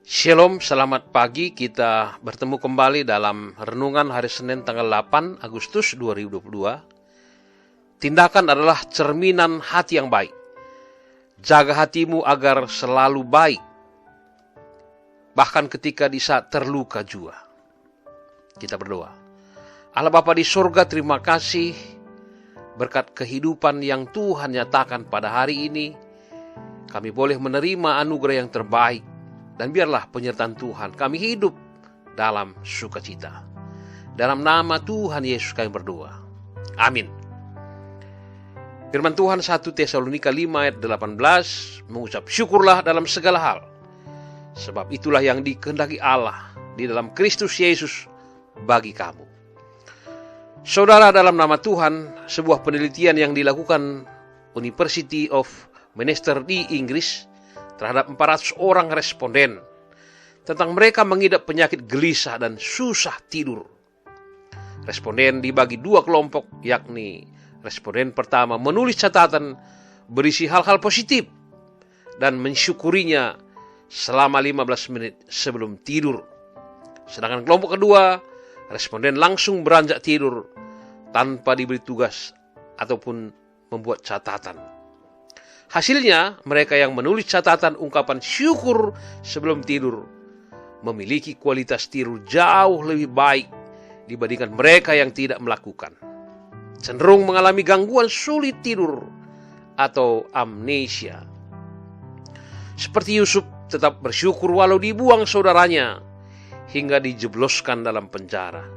Shalom, selamat pagi. Kita bertemu kembali dalam renungan hari Senin tanggal 8 Agustus 2022. Tindakan adalah cerminan hati yang baik. Jaga hatimu agar selalu baik, bahkan ketika di saat terluka juga. Kita berdoa. Allah Bapa di surga, terima kasih berkat kehidupan yang Tuhan nyatakan pada hari ini. Kami boleh menerima anugerah yang terbaik. Dan biarlah penyertaan Tuhan kami hidup dalam sukacita. Dalam nama Tuhan Yesus kami berdoa. Amin. Firman Tuhan 1 Tesalonika 5 ayat 18 mengucap syukurlah dalam segala hal. Sebab itulah yang dikehendaki Allah di dalam Kristus Yesus bagi kamu. Saudara, dalam nama Tuhan, sebuah penelitian yang dilakukan University of Manchester di Inggris terhadap 400 orang responden tentang mereka mengidap penyakit gelisah dan susah tidur. Responden dibagi dua kelompok, yakni responden pertama menulis catatan berisi hal-hal positif dan mensyukurinya selama 15 menit sebelum tidur. Sedangkan kelompok kedua, responden langsung beranjak tidur tanpa diberi tugas ataupun membuat catatan. Hasilnya, mereka yang menulis catatan ungkapan syukur sebelum tidur memiliki kualitas tidur jauh lebih baik dibandingkan mereka yang tidak melakukan. Cenderung mengalami gangguan sulit tidur atau amnesia. Seperti Yusuf tetap bersyukur walau dibuang saudaranya hingga dijebloskan dalam penjara.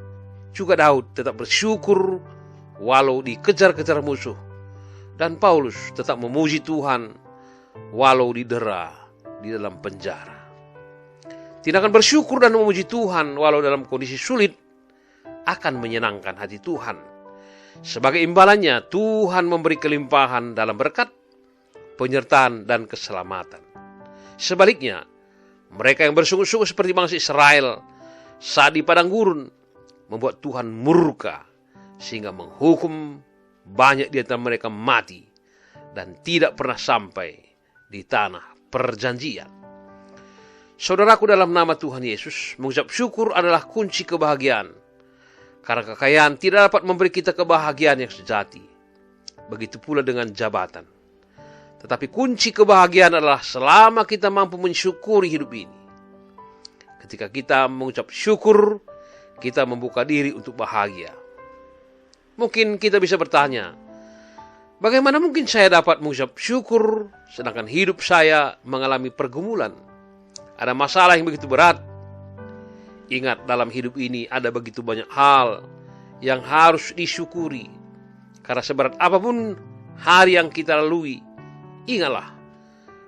Juga Daud tetap bersyukur walau dikejar-kejar musuh. Dan Paulus tetap memuji Tuhan walau didera di dalam penjara. Tindakan bersyukur dan memuji Tuhan walau dalam kondisi sulit akan menyenangkan hati Tuhan. Sebagai imbalannya, Tuhan memberi kelimpahan dalam berkat, penyertaan, dan keselamatan. Sebaliknya, mereka yang bersungguh-sungguh seperti bangsa Israel saat di padang gurun membuat Tuhan murka sehingga menghukum banyak di antara mereka mati dan tidak pernah sampai di tanah perjanjian. Saudaraku, dalam nama Tuhan Yesus, mengucap syukur adalah kunci kebahagiaan. Karena kekayaan tidak dapat memberi kita kebahagiaan yang sejati. Begitu pula dengan jabatan. Tetapi kunci kebahagiaan adalah selama kita mampu mensyukuri hidup ini. Ketika kita mengucap syukur, kita membuka diri untuk bahagia. Mungkin kita bisa bertanya, bagaimana mungkin saya dapat mengucap syukur sedangkan hidup saya mengalami pergumulan? Ada masalah yang begitu berat. Ingat, dalam hidup ini ada begitu banyak hal yang harus disyukuri. Karena seberat apapun hari yang kita lalui, ingatlah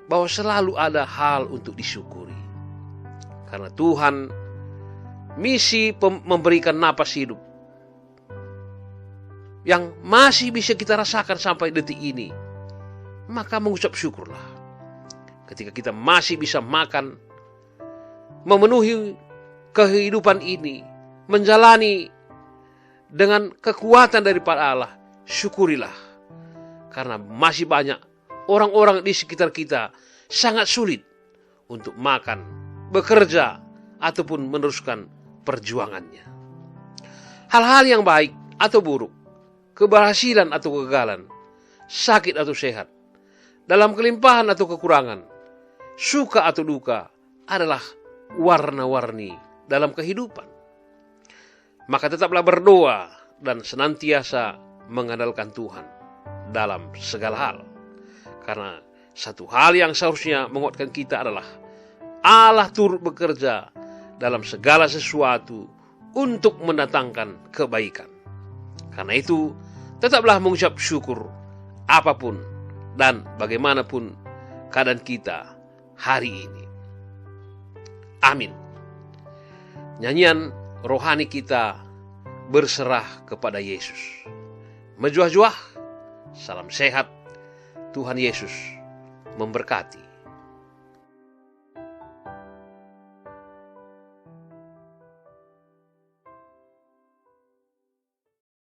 bahwa selalu ada hal untuk disyukuri. Karena Tuhan misi memberikan napas hidup yang masih bisa kita rasakan sampai detik ini, maka mengucap syukurlah. Ketika kita masih bisa makan, memenuhi kehidupan ini, menjalani dengan kekuatan daripada Allah, syukurilah. Karena masih banyak orang-orang di sekitar kita sangat sulit untuk makan, bekerja, ataupun meneruskan perjuangannya. Hal-hal yang baik atau buruk, keberhasilan atau kegagalan, sakit atau sehat, dalam kelimpahan atau kekurangan, suka atau duka, adalah warna-warni dalam kehidupan. Maka tetaplah berdoa dan senantiasa mengandalkan Tuhan dalam segala hal. Karena satu hal yang seharusnya menguatkan kita adalah Allah turut bekerja dalam segala sesuatu untuk mendatangkan kebaikan. Karena itu, tetaplah mengucap syukur apapun dan bagaimanapun keadaan kita hari ini. Amin. Nyanyian rohani kita berserah kepada Yesus. Mejuah-juah, salam sehat, Tuhan Yesus memberkati.